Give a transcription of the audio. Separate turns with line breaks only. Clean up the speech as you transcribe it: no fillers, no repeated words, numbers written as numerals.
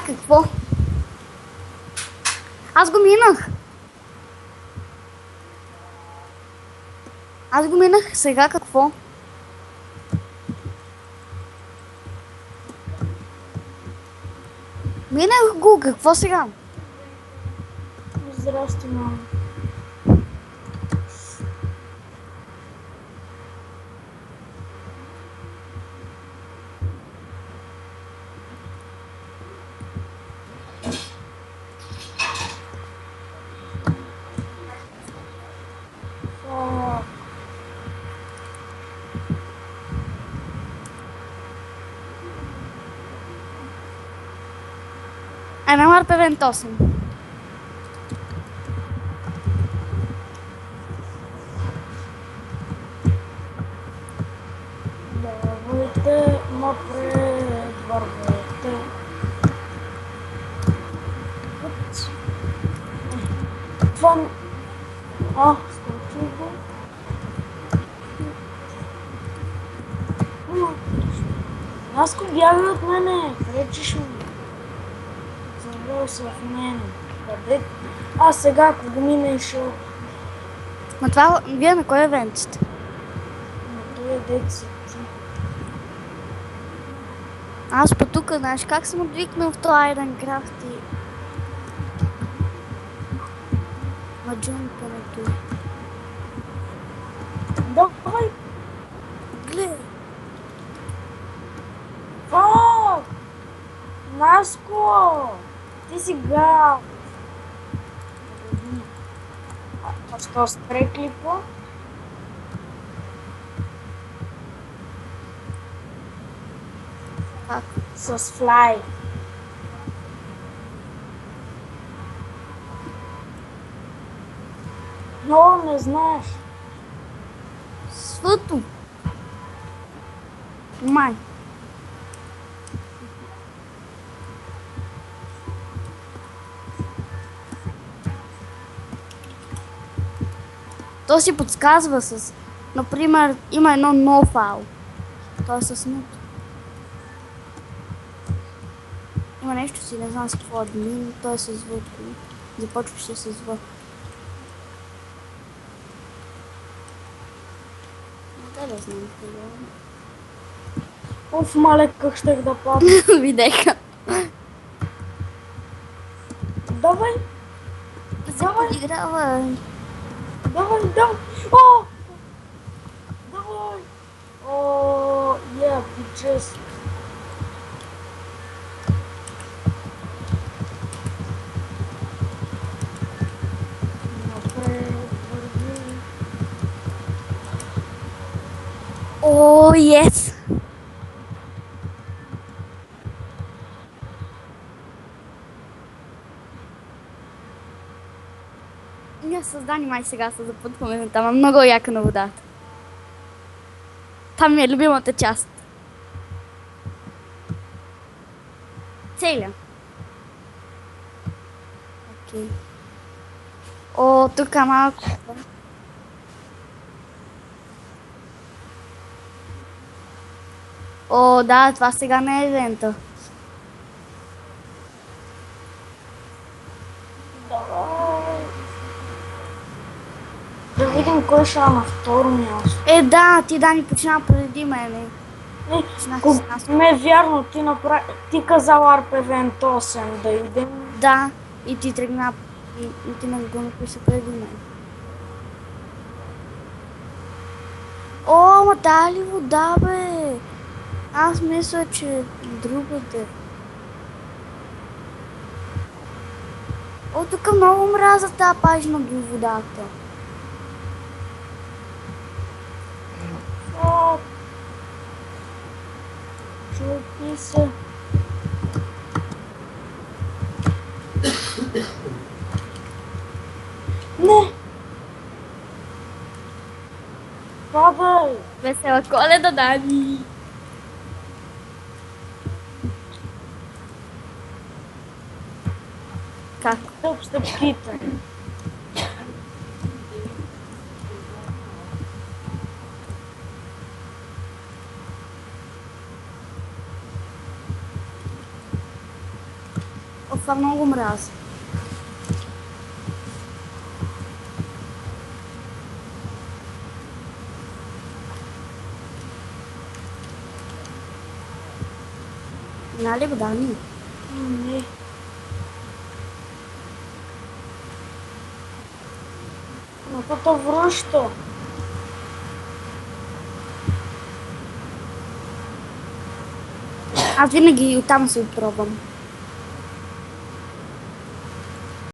какво? Аз го минах. Сега какво? Минах го, какво сега?
Здрасти, мама.
Една марпа евент 8.
Давайте напред, вървете. Това... скочи го. Наско, бягай от мене, пречиш ми. Завърл се в мене. Къде? Сега, ако го мина и шо.
Ма това, вие на кой евент сте?
Но той е деца.
Аз по тук, знаеш как съм отвикнал в този Айренкрафт и... на джумпането.
Давай!
Гледай!
Фак! Наско! Ти си гал! Що спре клипа?
Как?
С флай. Но не знаеш.
Свото! Май! То си подсказва с... Например, има едно no файл. То е с нут. Има нещо си, не знам с какво админ, то е с звук. Започваше с звук. Да знам какво.
Оф, малек, как щех да падна.
Видеха.
Давай,
Давай. Играва.
давай, давай. О! Давай. О, bitches. Напред, върви.
О, yes. Ние създани май сега се запътваме на там. Много яка на водата. Там ми е любимата част. Целя. Окей. О, тук е малко. О, да, това сега не е евента.
Давай. Да видим кой ще е на второ място.
Да, ти Дани почина преди мене.
Не е вярно, ти казал ARP Event 8 да идем.
Да, и ти тръгна и ти не го написа преди мен. О, ма тая ли вода, бе? Аз мисля, че е другата. О, тук много мраза тази пажна до водата.
Чупи се. Не! Падай!
Весела Коледа, Дани! Как?
Тъп стъпките.
Това много мрази. Нали го, Дани?
Не. Но то връща.
Аз винаги оттам се отпробвам.